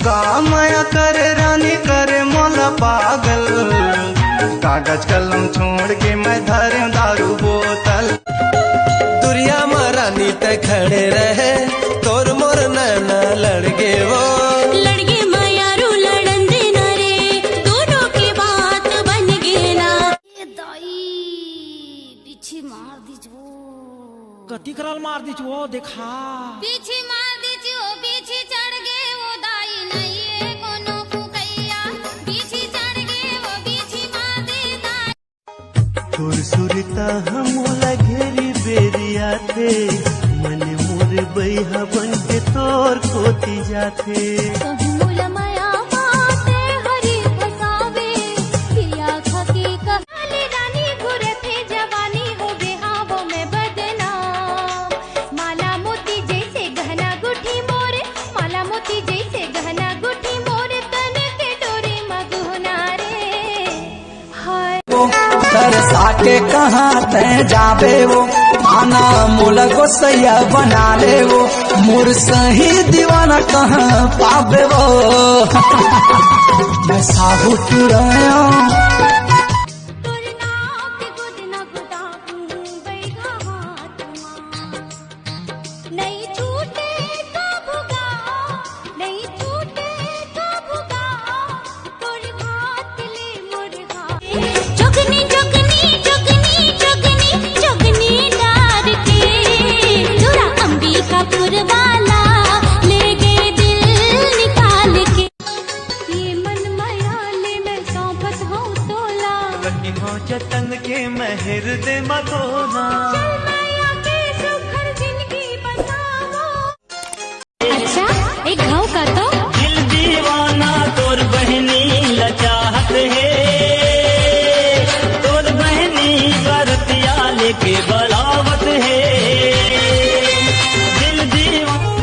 कामया करे रानी करे मोला पागल। कागज कलम छोड़ के मैं धरे दारू बोतल। दुरिया में रानी ते खड़े रहे तोर मोर नैना लड़गे वो लड़गे मायारू लड़न देना रे दोनों की बात बन गए ना। दाई पीछे मार दीजो कति करल मार दीजो देखा पीछे मार दीजो पीछे चढ़ गए वो दाई नहीं है कोनो फुकैया पीछे चढ़ गए वो पीछे मार दे दाई। तोर सुरता हमोला घेरी बेरिया थे मन मोर बैहा बन के तोर कोती जाथे। कहूला माया बाते हरी फसावे पिया खकी कहले रानी घुरे थे जवानी हो बेहावो में बदना। माला मोती जैसे गहना गुठी मोरे माला मोती जैसे गहना गुठी मोरे तन के डोरे मगुना रे हाय। तरसा के कहाँ ते जाबे वो आना मोला गोसैया बना ले वो मोर सही दीवाना कहाँ पाबे वो मैं साहू तुरया तोर नाव के गुद न गुदाऊं बैठा हाथ मां नहीं छूटे कबूगा नहीं छूटे कबूगा तोर हाथ ले मोर हाथ। जोगनी जोगनी जोगनी जोगनी जोगनी डार के जोरा अंबिकापुर वाला ले गए दिल निकाल के। ये मन माया ले मैं सौंपत हूँ तोला कटी हो जतन के महर दे मगोना। चल माया के सुखर जिंदगी बसावो। अच्छा एक घाव का तो दिल दीवाना तोर बहनी लचाहत है तोर बहनी करतिया लेके बलावत है। दिल दीवाना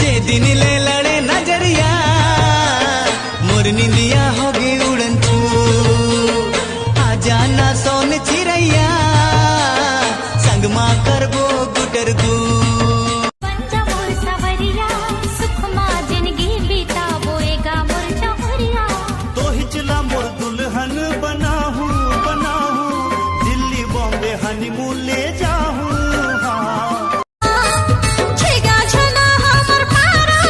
जे दिन ले लड़े नजरिया मोर निंदिया होगी उड़न छू आ जाना सोन चिड़ैया संग माँ करबो गुटर गू। पंजा मोर सवरिया सुख माँ जिंदगी बितावोएगा मोर चौरिया। तो हिचला मोर दुल्हन बनाहूँ दिल्ली बॉम्बे हनीमून ले जाहूँ। छेगा छना हमर पारा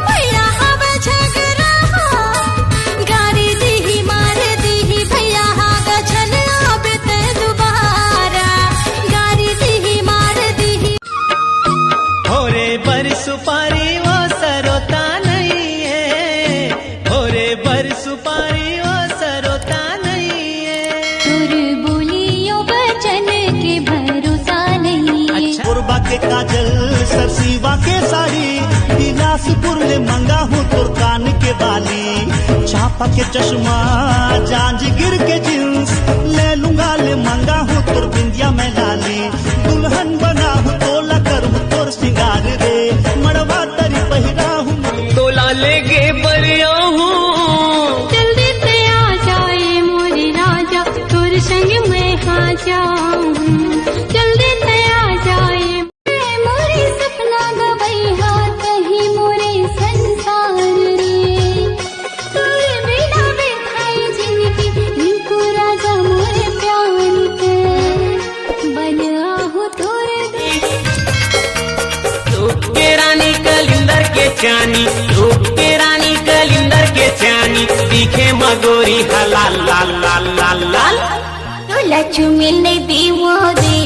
भैया हवे झगड़ा गाड़ी दीही मार दीही भैया हागा छन आबे ते दोबारा गाड़ी दीही मार दीही। होरे पर सुपारी वो सरोता नहीं है होरे पर सुपारी वो सरोता नहीं है। तुर बोलियो बचन के भरोसा नहीं है। कोरबा के काजल सरसीवा के साड़ी बिलासपुर ले मंगा हूँ तोर कान के बाली। चापा के चश्मा जांजगीर के जींस ले लूंगा ले मंगा हूँ तोर बिंदिया में लाली। दुल्हन बना हूँ तोला करूँ तोर सिंगार रे मड़वा तरी पहिरा हूँ। तोला लेके बरिया हूँ जल्दी से आ जाए मोरे राजा तोर संग मैं हाँ जाऊं। जल्दी से आ जाए मोरे सपना गवई हाँ कहीं मोरे संसार रे तोरे बिना बिठाई जिंदगी निको राजा मोरे प्यार के बना हो तोरे रूप के रानी कलिंदर के चानी रूप के रानी कलिंदर के चानी दिखे मगोरी हलाल लाल लाल लाल लाल। तो लचू मिलने दी वो दे